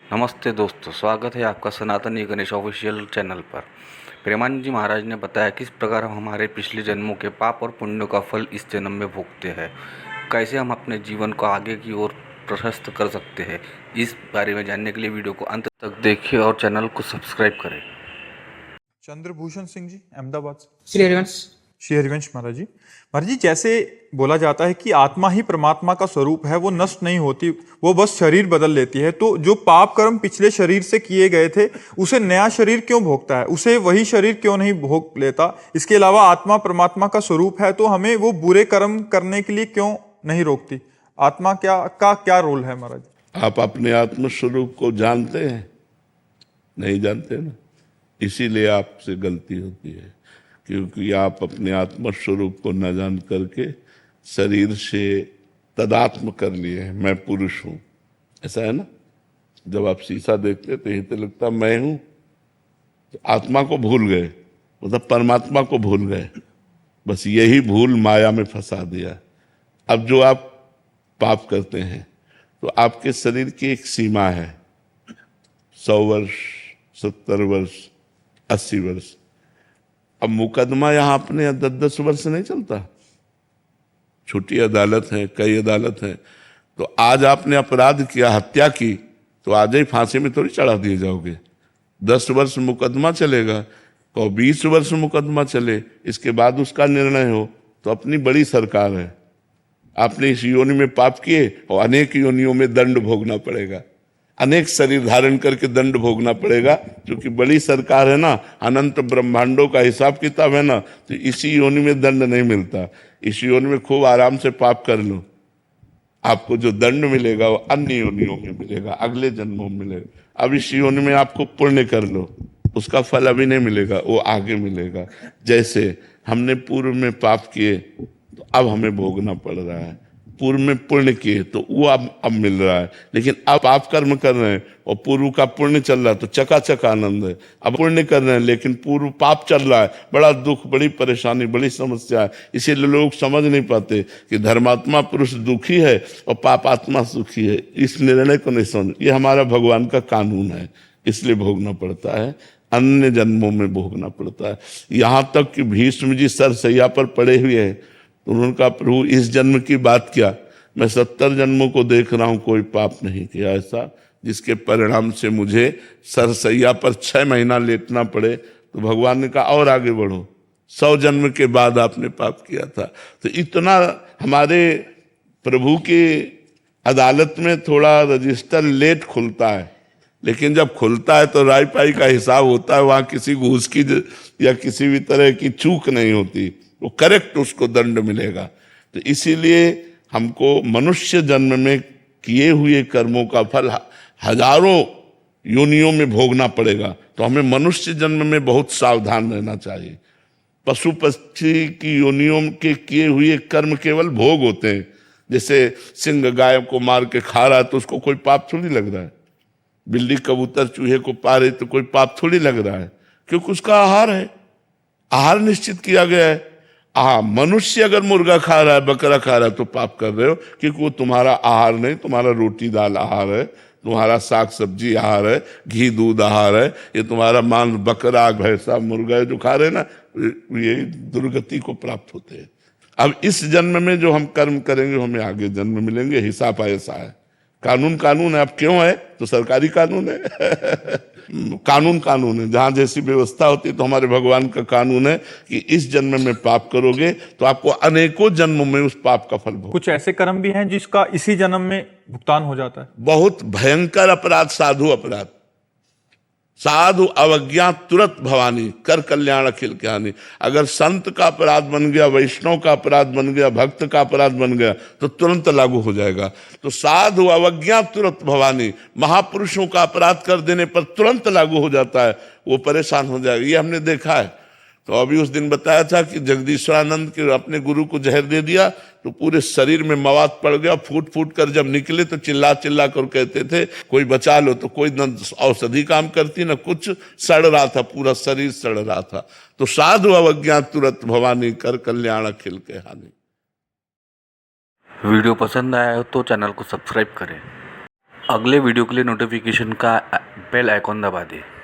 नमस्ते दोस्तों, स्वागत है आपका सनातनी गणेश ऑफिशियल चैनल पर। प्रेमानंद जी महाराज ने बताया किस प्रकार हम हमारे पिछले जन्मों के पाप और पुण्यों का फल इस जन्म में भोगते हैं, कैसे हम अपने जीवन को आगे की ओर प्रशस्त कर सकते हैं। इस बारे में जानने के लिए वीडियो को अंत तक देखिए और चैनल को सब्सक्राइब करें। चंद्रभूषण सिंह जी, अहमदाबाद से। श्री हरिवंश। श्री हरिवंश महाराज जी। महाराज जी, जैसे बोला जाता है कि आत्मा ही परमात्मा का स्वरूप है, वो नष्ट नहीं होती, वो बस शरीर बदल लेती है। तो जो पाप कर्म पिछले शरीर से किए गए थे, उसे नया शरीर क्यों भोगता है? उसे वही शरीर क्यों नहीं भोग लेता? इसके अलावा आत्मा परमात्मा का स्वरूप है, तो हमें वो बुरे कर्म करने के लिए क्यों नहीं रोकती? आत्मा क्या रोल है महाराज? आप अपने आत्म स्वरूप को जानते हैं? नहीं जानते ना, इसीलिए आपसे गलती होती है, क्योंकि आप अपने आत्म स्वरूप को न जान करके शरीर से तदात्म कर लिए हैं। मैं पुरुष हूं, ऐसा है ना। जब आप शीशा देखते तो यही तो लगता मैं हूं, तो आत्मा को भूल गए, मतलब परमात्मा को भूल गए। बस यही भूल माया में फंसा दिया। अब जो आप पाप करते हैं तो आपके शरीर की एक सीमा है, 100 वर्ष, 70 वर्ष, 80 वर्ष। अब मुकदमा यहां अपने 10-10 वर्ष नहीं चलता। छोटी अदालत है, कई अदालत है। तो आज आपने अपराध किया, हत्या की, तो आज ही फांसी में थोड़ी चढ़ा दिए जाओगे। 10 वर्ष मुकदमा चलेगा, तो 20 वर्ष मुकदमा चले, इसके बाद उसका निर्णय हो। तो अपनी बड़ी सरकार है, आपने इस योनि में पाप किए और अनेक योनियों में दंड भोगना पड़ेगा, अनेक शरीर धारण करके दंड भोगना पड़ेगा। क्योंकि बड़ी सरकार है ना, अनंत ब्रह्मांडों का हिसाब किताब है ना, तो इसी योनि में दंड नहीं मिलता। इस योनि में खूब आराम से पाप कर लो, आपको जो दंड मिलेगा वो अन्य योनियों में मिलेगा, अगले जन्मों में मिलेगा। अब इस योनि में आपको पुण्य कर लो, उसका फल अभी नहीं मिलेगा, वो आगे मिलेगा। जैसे हमने पूर्व में पाप किए तो अब हमें भोगना पड़ रहा है, पूर्व में पुण्य किए तो वो अब मिल रहा है। लेकिन अब आप कर्म कर रहे हैं और पूर्व का पुण्य चल रहा है तो चकाचक आनंद है। अब पुण्य कर रहे हैं लेकिन पूर्व पाप चल रहा है, बड़ा दुख, बड़ी परेशानी, बड़ी समस्या है। इसीलिए लोग समझ नहीं पाते कि धर्मात्मा पुरुष दुखी है और पापात्मा सुखी है। इस निर्णय को नहीं समझ। ये हमारा भगवान का कानून है, इसलिए भोगना पड़ता है, अन्य जन्मों में भोगना पड़ता है। यहाँ तक कि भीष्म जी सरसैया पर पड़े हुए हैं तो उन्होंने कहा, प्रभु इस जन्म की बात क्या, मैं 70 जन्मों को देख रहा हूं, कोई पाप नहीं किया ऐसा जिसके परिणाम से मुझे सरसैया पर 6 महीना लेटना पड़े। तो भगवान ने कहा और आगे बढ़ो, 100 जन्म के बाद आपने पाप किया था। तो इतना हमारे प्रभु की अदालत में थोड़ा रजिस्टर लेट खुलता है, लेकिन जब खुलता है तो राय पाई का हिसाब होता है। वहां किसी घूस की या किसी भी तरह की चूक नहीं होती, वो करेक्ट उसको दंड मिलेगा। तो इसीलिए हमको मनुष्य जन्म में किए हुए कर्मों का फल हजारों योनियों में भोगना पड़ेगा। तो हमें मनुष्य जन्म में बहुत सावधान रहना चाहिए। पशु पक्षी की योनियों के किए हुए कर्म केवल भोग होते हैं। जैसे सिंह गाय को मार के खा रहा है तो उसको कोई पाप थोड़ी लग रहा है, बिल्ली कबूतर चूहे को पा रही तो कोई पाप थोड़ी लग रहा है, क्योंकि उसका आहार है, आहार निश्चित किया गया है। मनुष्य अगर मुर्गा खा रहा है, बकरा खा रहा है तो पाप कर रहे हो, क्योंकि वो तुम्हारा आहार नहीं, तुम्हारा रोटी दाल आहार है, तुम्हारा साग सब्जी आहार है, घी दूध आहार है। ये तुम्हारा मांस बकरा भैंसा मुर्गा जो खा रहे हैं ना, ये दुर्गति को प्राप्त होते हैं। अब इस जन्म में जो हम कर्म करेंगे हमें आगे जन्म मिलेंगे, हिसाब ऐसा है। कानून कानून है। अब क्यों है तो सरकारी कानून है कानून है। जहां जैसी व्यवस्था होती है तो हमारे भगवान का कानून है कि इस जन्म में पाप करोगे तो आपको अनेकों जन्मों में उस पाप का फल भोग। कुछ ऐसे कर्म भी हैं जिसका इसी जन्म में भुगतान हो जाता है। बहुत भयंकर अपराध, साधु अपराध, साधु अवज्ञा तुरंत भवानी, कर कल्याण अखिल ज्ञानी। अगर संत का अपराध बन गया, वैष्णव का अपराध बन गया, भक्त का अपराध बन गया तो तुरंत लागू हो जाएगा। तो साधु अवज्ञा तुरंत भवानी, महापुरुषों का अपराध कर देने पर तुरंत लागू हो जाता है, वो परेशान हो जाएगा। ये हमने देखा है। तो अभी उस दिन बताया था कि जगदीश्वरानंद के अपने गुरु को जहर दे दिया तो पूरे शरीर में मवाद पड़ गया, फूट फूट कर जब निकले तो चिल्ला चिल्ला कर कहते थे कोई बचा लो। तो कोई न औषधि काम करती न कुछ, सड़ रहा था, पूरा शरीर सड़ रहा था। तो साधु अवज्ञा तुरंत भवानी, कर कल्याण अखिल के हानि। वीडियो पसंद आया हो तो चैनल को सब्सक्राइब करें। अगले वीडियो के लिए नोटिफिकेशन का बेल आइकॉन दबा दें।